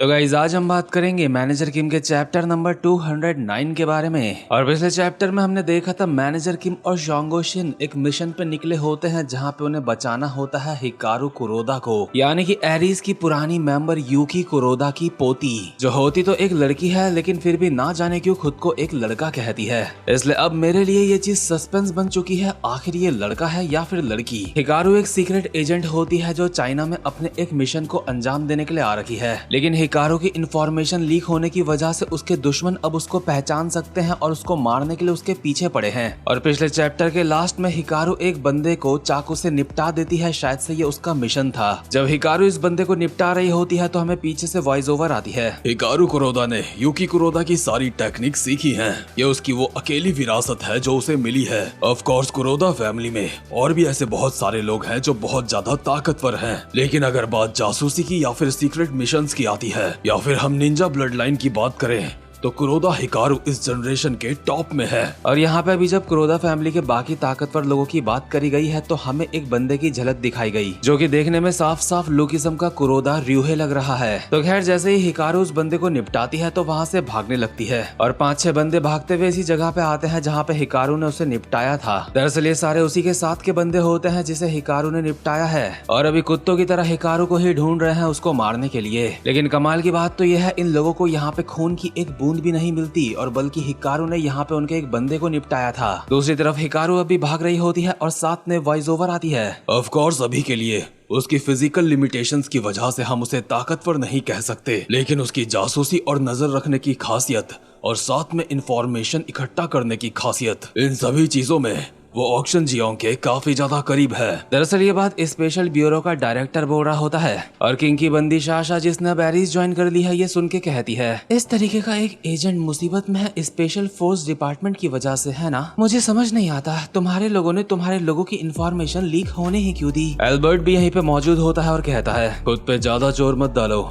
तो गाइस आज हम बात करेंगे मैनेजर किम के चैप्टर नंबर 209 के बारे में। और पिछले चैप्टर में हमने देखा था मैनेजर किम और जोंगो शिन एक मिशन पे निकले होते हैं जहां पे उन्हें बचाना होता है हिकारू कुरोदा को, यानी कि एरीज की पुरानी मेंबर यूकी कुरोदा की पोती, जो होती तो एक लड़की है लेकिन फिर भी ना जाने क्यों खुद को एक लड़का कहती है। इसलिए अब मेरे लिए ये चीज सस्पेंस बन चुकी है, आखिर ये लड़का है या फिर लड़की। हिकारू एक सीक्रेट एजेंट होती है जो चाइना में अपने एक मिशन को अंजाम देने के लिए आ रखी है, लेकिन हिकारू की इंफॉर्मेशन लीक होने की वजह से उसके दुश्मन अब उसको पहचान सकते हैं और उसको मारने के लिए उसके पीछे पड़े हैं। और पिछले चैप्टर के लास्ट में हिकारू एक बंदे को चाकू से निपटा देती है, शायद से ये उसका मिशन था। जब हिकारू इस बंदे को निपटा रही होती है तो हमें पीछे से वॉइस ओवर आती है। हिकारू कुरोदा ने यूकी कुरोदा की सारी टेक्निक सीखी है, ये उसकी वो अकेली विरासत है जो उसे मिली है। ऑफ कोर्स कुरोदा फैमिली में और भी ऐसे बहुत सारे लोग हैं जो बहुत ज्यादा ताकतवर हैं, लेकिन अगर बात जासूसी की या फिर सीक्रेट मिशंस की आती है या फिर हम निंजा ब्लड लाइन की बात करें तो कुरोदा हिकारू इस जनरेशन के टॉप में है। और यहाँ पे अभी जब कुरोदा फैमिली के बाकी ताकतवर लोगों की बात करी गई है तो हमें एक बंदे की झलक दिखाई गई जो कि देखने में साफ साफ लुकिज्म का कुरोदा रियूहे लग रहा है। तो खैर जैसे ही हिकारू उस बंदे को निपटाती है तो वहाँ से भागने लगती है और 5-6 बंदे भागते हुए इसी जगह पे आते हैं जहाँ पे हिकारू ने उसे निपटाया था। दरअसल ये सारे उसी के साथ के बंदे होते हैं जिसे हिकारू ने निपटाया है और अभी कुत्तों की तरह हिकारू को ही ढूंढ रहे हैं उसको मारने के लिए। लेकिन कमाल की बात तो यह है इन लोगों को यहाँ पे खून की एक बूंद भी नहीं मिलती और बल्कि हिकारू ने यहाँ पे उनके एक बंदे को निपटाया था। दूसरी तरफ हिकारू अभी भाग रही होती है और साथ में वॉइस ओवर आती है। ऑफ कोर्स अभी के लिए उसकी फिजिकल लिमिटेशंस की वजह से हम उसे ताकतवर नहीं कह सकते, लेकिन उसकी जासूसी और नजर रखने की खासियत और साथ में इंफॉर्मेशन इकट्ठा करने की खासियत, इन सभी चीजों में वो ऑक्शन जियोंग के काफी ज्यादा करीब है। दरअसल ये बात स्पेशल ब्यूरो का डायरेक्टर बोल रहा होता है और किंग की बंदी शाशा जिसने अब एरीज ज्वाइन कर ली है ये सुन के कहती है, इस तरीके का एक एजेंट मुसीबत में है स्पेशल फोर्स डिपार्टमेंट की वजह से, है ना? मुझे समझ नहीं आता तुम्हारे लोगों ने तुम्हारे लोगों की इंफॉर्मेशन लीक होने ही क्यों दी। एल्बर्ट भी यहीं पे मौजूद होता है और कहता है, खुद पे ज्यादा जोर मत डालो,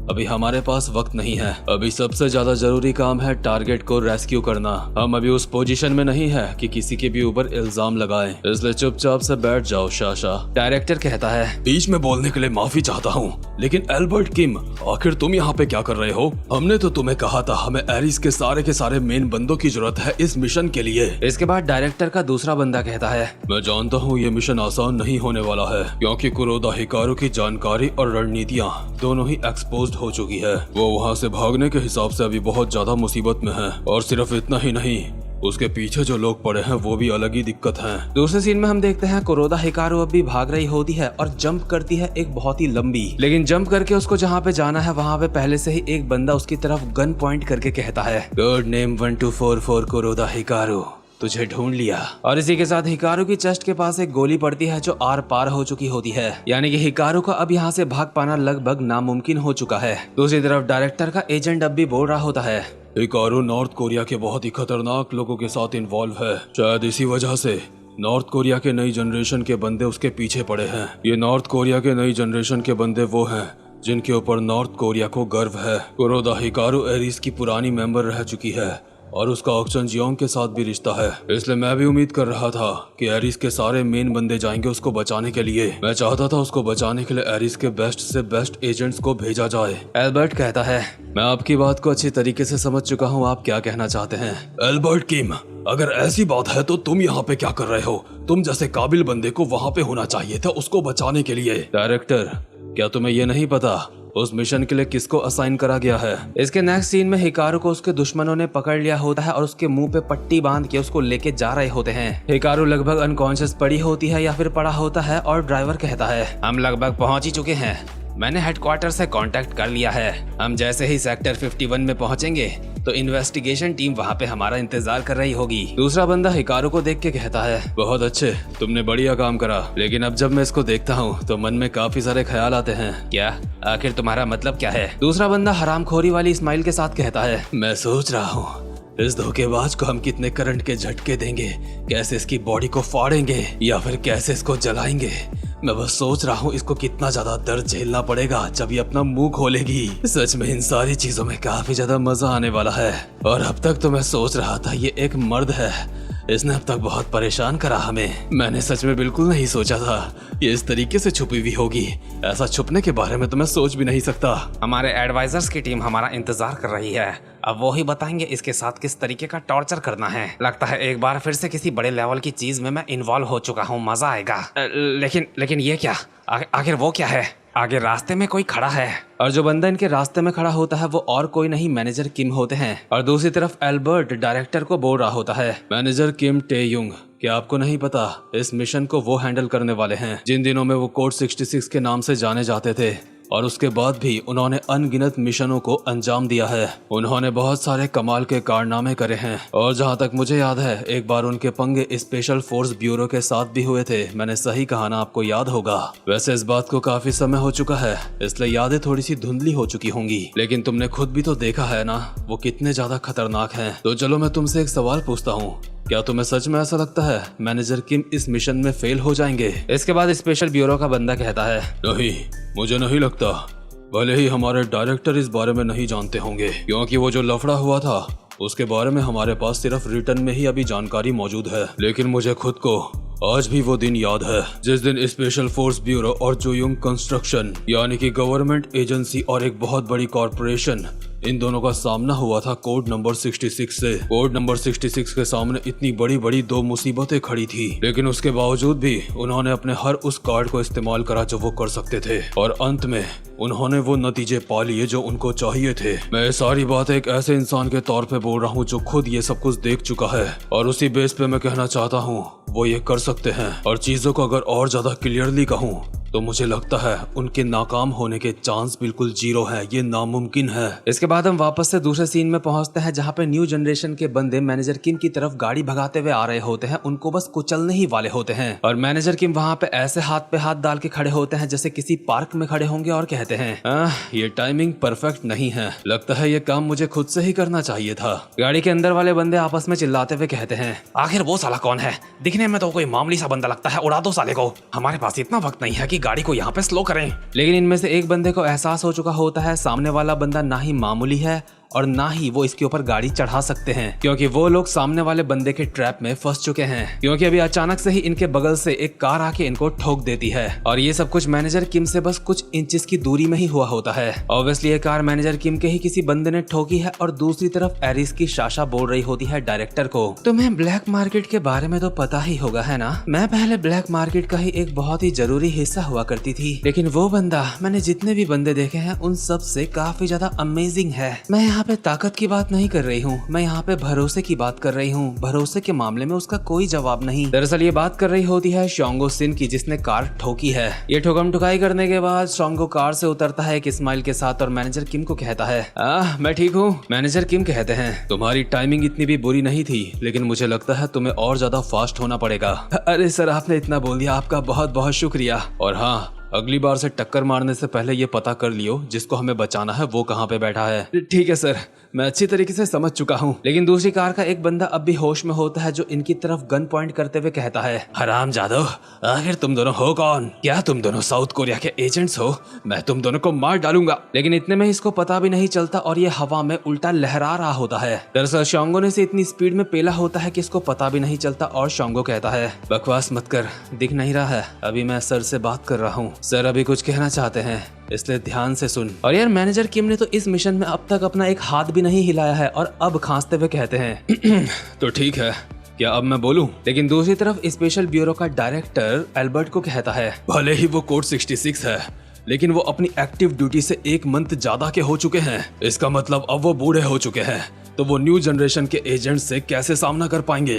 अभी हमारे पास वक्त नहीं है। अभी सबसे ज्यादा जरूरी काम है टारगेट को रेस्क्यू करना। हम अभी उस पोजीशन में नहीं है कि किसी के भी ऊपर इल्जाम लगाएं, इसलिए चुपचाप से बैठ जाओ शाशा। डायरेक्टर कहता है, बीच में बोलने के लिए माफी चाहता हूँ, लेकिन एल्बर्ट किम आखिर तुम यहाँ पे क्या कर रहे हो? हमने तो तुम्हें कहा था हमें एरीज के सारे मेन बंदों की जरूरत है इस मिशन के लिए। इसके बाद डायरेक्टर का दूसरा बंदा कहता है, मैं जानता हूँ ये मिशन आसान नहीं होने वाला है क्योंकि कुरोदा हिकारू की जानकारी और रणनीतियाँ दोनों ही एक्सपोज्ड हो चुकी है। वो वहाँ से भागने के हिसाब से अभी बहुत ज्यादा मुसीबत में है और सिर्फ इतना ही नहीं, उसके पीछे जो लोग पड़े हैं वो भी अलग ही दिक्कत है। दूसरे सीन में हम देखते हैं कुरोदा हिकारू अब भी भाग रही होती है और जंप करती है एक बहुत ही लंबी, लेकिन जंप करके उसको जहाँ पे जाना है वहाँ पे पहले से ही एक बंदा उसकी तरफ गन पॉइंट करके कहता है, गुड नेम 1244 कुरोदा हिकारू, तुझे ढूंढ लिया। और इसी के साथ हिकारू की चेस्ट के पास एक गोली पड़ती है जो आर पार हो चुकी होती है, यानी कि हिकारू का अब यहाँ से भाग पाना लगभग नामुमकिन हो चुका है। दूसरी तरफ डायरेक्टर का एजेंट अब भी बोल रहा होता है, हिकारू नॉर्थ कोरिया के बहुत ही खतरनाक लोगों के साथ इन्वॉल्व है, शायद इसी वजह से नॉर्थ कोरिया के नई जनरेशन के बंदे उसके पीछे पड़े हैं। ये नॉर्थ कोरिया के नई जनरेशन के बंदे वो हैं जिनके ऊपर नॉर्थ कोरिया को गर्व है। कुरोदा हिकारू एरीज की पुरानी मेंबर रह चुकी है और उसका ऑक्शन जियोंग के साथ भी रिश्ता है, इसलिए मैं भी उम्मीद कर रहा था कि एरीज के सारे मेन बंदे जाएंगे उसको बचाने के लिए। मैं चाहता था उसको बचाने के लिए एरीज के बेस्ट से बेस्ट एजेंट्स को भेजा जाए। एल्बर्ट कहता है, मैं आपकी बात को अच्छी तरीके से समझ चुका हूँ, आप क्या कहना चाहते हैं। एल्बर्ट किम, अगर ऐसी बात है तो तुम यहाँ पे क्या कर रहे हो? तुम जैसे काबिल बंदे को वहाँ पे होना चाहिए था उसको बचाने के लिए। डायरेक्टर, क्या तुम्हें ये नहीं पता उस मिशन के लिए किसको असाइन करा गया है? इसके नेक्स्ट सीन में हिकारू को उसके दुश्मनों ने पकड़ लिया होता है और उसके मुंह पे पट्टी बांध के उसको लेके जा रहे होते हैं। हिकारू लगभग अनकॉन्शियस पड़ी होती है या फिर पड़ा होता है और ड्राइवर कहता है, हम लगभग पहुंच ही चुके हैं, मैंने हेडक्वार्टर से कांटेक्ट कर लिया है। हम जैसे ही सेक्टर 51 में पहुंचेंगे तो इन्वेस्टिगेशन टीम वहां पे हमारा इंतजार कर रही होगी। दूसरा बंदा हिकारू को देख के कहता है, बहुत अच्छे, तुमने बढ़िया काम करा, लेकिन अब जब मैं इसको देखता हूँ तो मन में काफी सारे ख्याल आते हैं। क्या? आखिर तुम्हारा मतलब क्या है? दूसरा बंदा हरामखोरी वाली स्माइल के साथ कहता है, मैं सोच रहा हूँ इस धोखेबाज को हम कितने करंट के झटके देंगे, कैसे इसकी बॉडी को फाड़ेंगे या फिर कैसे इसको जलाएंगे। मैं बस सोच रहा हूँ इसको कितना ज्यादा दर्द झेलना पड़ेगा जब ये अपना मुंह खोलेगी। सच में इन सारी चीजों में काफी ज्यादा मजा आने वाला है। और अब तक तो मैं सोच रहा था ये एक मर्द है, इसने अब तक बहुत परेशान करा हमें। मैंने सच में बिल्कुल नहीं सोचा था ये इस तरीके से छुपी हुई होगी। ऐसा छुपने के बारे में तो मैं सोच भी नहीं सकता। हमारे एडवाइजर्स की टीम हमारा इंतजार कर रही है। अब वो ही बताएंगे इसके साथ किस तरीके का टॉर्चर करना है। लगता है एक बार फिर से किसी बड़े लेवल की चीज में मैं इन्वॉल्व हो चुका हूँ, मजा आएगा। लेकिन ये क्या, आखिर वो क्या है? आगे रास्ते में कोई खड़ा है और जो बंदा इनके रास्ते में खड़ा होता है वो और कोई नहीं मैनेजर किम होते हैं। और दूसरी तरफ एल्बर्ट डायरेक्टर को बोल रहा होता है, मैनेजर किम टेयुंग, क्या आपको नहीं पता इस मिशन को वो हैंडल करने वाले हैं जिन दिनों में वो कोड 66 के नाम से जाने जाते थे, और उसके बाद भी उन्होंने अनगिनत मिशनों को अंजाम दिया है। उन्होंने बहुत सारे कमाल के कारनामे करे हैं और जहां तक मुझे याद है एक बार उनके पंगे स्पेशल फोर्स ब्यूरो के साथ भी हुए थे। मैंने सही कहा ना, आपको याद होगा। वैसे इस बात को काफी समय हो चुका है इसलिए यादें थोड़ी सी धुंधली हो चुकी होंगी, लेकिन तुमने खुद भी तो देखा है ना वो कितने ज्यादा खतरनाक हैं। तो चलो मैं तुमसे एक सवाल पूछता हूँ, क्या तुम्हें सच में ऐसा लगता है मैनेजर किम इस मिशन में फेल हो जाएंगे? इसके बाद स्पेशल ब्यूरो का बंदा कहता है, नहीं, मुझे नहीं लगता। भले ही हमारे डायरेक्टर इस बारे में नहीं जानते होंगे, क्योंकि वो जो लफड़ा हुआ था उसके बारे में हमारे पास सिर्फ रिटर्न में ही अभी जानकारी मौजूद है। लेकिन मुझे खुद को आज भी वो दिन याद है जिस दिन स्पेशल फोर्स ब्यूरो और जोयुंग कंस्ट्रक्शन यानी कि गवर्नमेंट एजेंसी और एक बहुत बड़ी कॉरपोरेशन, इन दोनों का सामना हुआ था कोड नंबर 66 से। कोड नंबर 66 के सामने इतनी बड़ी बड़ी दो मुसीबतें खड़ी थी, लेकिन उसके बावजूद भी उन्होंने अपने हर उस कार्ड को इस्तेमाल करा जो वो कर सकते थे, और अंत में उन्होंने वो नतीजे पा लिए जो उनको चाहिए थे। मैं ये सारी बात एक ऐसे इंसान के तौर पे बोल रहा हूँ जो खुद ये सब कुछ देख चुका है, और उसी बेस पे मैं कहना चाहता हूँ वो ये कर सकते हैं। और चीजों को अगर और ज्यादा क्लियरली कहूँ तो मुझे लगता है उनके नाकाम होने के चांस बिल्कुल 0 है, ये नामुमकिन है। इसके बाद हम वापस से दूसरे सीन में पहुंचते हैं जहां पे न्यू जनरेशन के बंदे मैनेजर किम की तरफ गाड़ी भगाते हुए आ रहे होते हैं, उनको बस कुचलने ही वाले होते हैं। और मैनेजर किम वहां पे ऐसे हाथ पे हाथ डाल के खड़े होते हैं जैसे किसी पार्क में खड़े होंगे और कहते हैं, ये टाइमिंग परफेक्ट नहीं है, लगता है ये काम मुझे खुद से ही करना चाहिए था। गाड़ी के अंदर वाले बंदे आपस में चिल्लाते हुए कहते हैं, आखिर वो साला कौन है? दिखने में तो कोई मामूली सा बंदा लगता है, उड़ा दो साले को। हमारे पास इतना वक्त नहीं है कि गाड़ी को यहाँ पे स्लो करें। लेकिन इनमें से एक बंदे को एहसास हो चुका होता है सामने वाला बंदा ना ही मामूली है और ना ही वो इसके ऊपर गाड़ी चढ़ा सकते हैं, क्योंकि वो लोग सामने वाले बंदे के ट्रैप में फंस चुके हैं। क्योंकि अभी अचानक से ही इनके बगल से एक कार आके इनको ठोक देती है, और ये सब कुछ मैनेजर किम से बस कुछ इंचेस की दूरी में ही हुआ होता है। ऑब्वियसली ये कार मैनेजर किम के ही किसी बंदे ने ठोकी है, और दूसरी तरफ एरिस की शाशा बोल रही होती है डायरेक्टर को, तुम्हें ब्लैक मार्केट के बारे में तो पता ही होगा है ना? मैं पहले ब्लैक मार्केट का ही एक बहुत ही जरूरी हिस्सा हुआ करती थी, लेकिन वो बंदा मैंने जितने भी बंदे देखे हैं उन सब से काफी ज्यादा अमेजिंग है। मैं यहाँ पे ताकत की बात नहीं कर रही हूँ, मैं यहाँ पे भरोसे की बात कर रही हूँ। भरोसे के मामले में उसका कोई जवाब नहीं। दरअसल ये बात कर रही होती है शोंगो सिन की, जिसने कार ठोकी है। ये ठोकम ठुकाई करने के बाद शोंगो कार से उतरता है एक स्माइल के साथ और मैनेजर किम को कहता है, मैं ठीक हूँ। मैनेजर किम कहते हैं, तुम्हारी टाइमिंग इतनी भी बुरी नहीं थी, लेकिन मुझे लगता है तुम्हें और ज्यादा फास्ट होना पड़ेगा। अरे सर, आपने इतना बोल दिया, आपका बहुत बहुत शुक्रिया। और हाँ, अगली बार से टक्कर मारने से पहले ये पता कर लियो जिसको हमें बचाना है वो कहाँ पे बैठा है। ठीक है सर, मैं अच्छी तरीके से समझ चुका हूँ। लेकिन दूसरी कार का एक बंदा अब भी होश में होता है, जो इनकी तरफ गन पॉइंट करते हुए कहता है, हराम जादो, आखिर तुम दोनों हो कौन? क्या तुम दोनों साउथ कोरिया के एजेंट्स हो? मैं तुम दोनों को मार डालूंगा। लेकिन इतने में इसको पता भी नहीं चलता और ये हवा में उल्टा लहरा रहा होता है। दरअसल शोंगो ने से इतनी स्पीड में पेला होता है कि इसको पता भी नहीं चलता, और शोंगो कहता है, बकवास मत कर, दिख नहीं रहा है? अभी मैं सर से बात कर रहा हूँ। सर अभी कुछ कहना चाहते हैं, इसलिए ध्यान से सुन। और यार मैनेजर किम ने तो इस मिशन में अब तक अपना एक हाथ भी नहीं हिलाया है, और अब खांसते हुए कहते हैं, तो ठीक है, क्या अब मैं बोलूं? लेकिन दूसरी तरफ स्पेशल ब्यूरो का डायरेक्टर एल्बर्ट को कहता है, भले ही वो कोड 66 है, लेकिन वो अपनी एक्टिव ड्यूटी से 1 मंथ ज्यादा के हो चुके हैं। इसका मतलब अब वो बूढ़े हो चुके हैं, तो वो न्यू जनरेशन के एजेंट से कैसे सामना कर पाएंगे?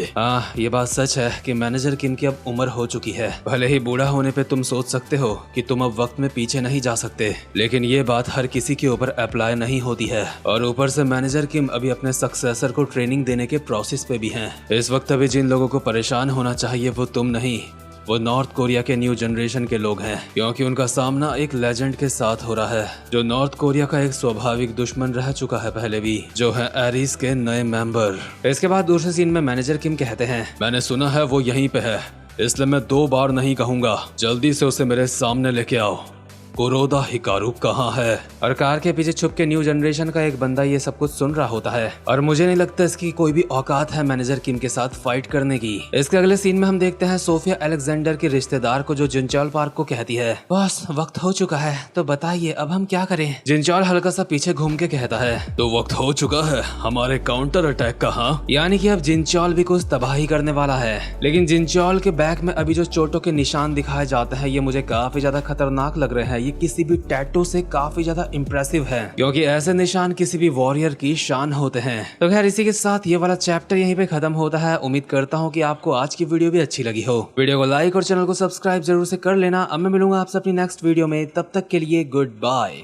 ये बात सच है कि मैनेजर किम की अब उम्र हो चुकी है। भले ही बूढ़ा होने पे तुम सोच सकते हो कि तुम अब वक्त में पीछे नहीं जा सकते, लेकिन ये बात हर किसी के ऊपर अप्लाई नहीं होती है। और ऊपर से मैनेजर किम अभी अपने सक्सेसर को ट्रेनिंग देने के प्रोसेस पे भी हैं। इस वक्त अभी जिन लोगों को परेशान होना चाहिए वो तुम नहीं, वो नॉर्थ कोरिया के न्यू जनरेशन के लोग हैं, क्योंकि उनका सामना एक लेजेंड के साथ हो रहा है, जो नॉर्थ कोरिया का एक स्वाभाविक दुश्मन रह चुका है पहले भी, जो है एरिस के नए मेंबर। इसके बाद दूसरे सीन में मैनेजर किम कहते हैं, मैंने सुना है वो यहीं पे है, इसलिए मैं 2 बार नहीं कहूंगा, जल्दी से उसे मेरे सामने लेके आओ। कुरोदा हिकारू कहाँ है? और कार के पीछे छुप के न्यू जनरेशन का एक बंदा ये सब कुछ सुन रहा होता है और मुझे नहीं लगता इसकी कोई भी औकात है मैनेजर किम के साथ फाइट करने की। इसके अगले सीन में हम देखते हैं सोफिया अलेक्जेंडर के रिश्तेदार को जो जिनचॉल पार्क को कहती है, बॉस वक्त हो चुका है, तो बताइए अब हम क्या करें? जिनचॉल हल्का सा पीछे घूम के कहता है, तो वक्त हो चुका है, हमारे काउंटर अटैक का। हाँ, यानी कि अब जिनचॉल भी कुछ तबाही करने वाला है। लेकिन जिनचॉल के बैक में अभी जो चोटों के निशान दिखाए जाते हैं ये मुझे काफी ज्यादा खतरनाक लग रहे हैं। ये किसी भी टैटू से काफी ज्यादा इम्प्रेसिव है, क्योंकि ऐसे निशान किसी भी वॉरियर की शान होते हैं। तो खैर इसी के साथ ये वाला चैप्टर यहीं पे खत्म होता है। उम्मीद करता हूँ कि आपको आज की वीडियो भी अच्छी लगी हो। वीडियो को लाइक और चैनल को सब्सक्राइब जरूर से कर लेना। अब मैं मिलूंगा आपसे अपनी नेक्स्ट वीडियो में, तब तक के लिए गुड बाय।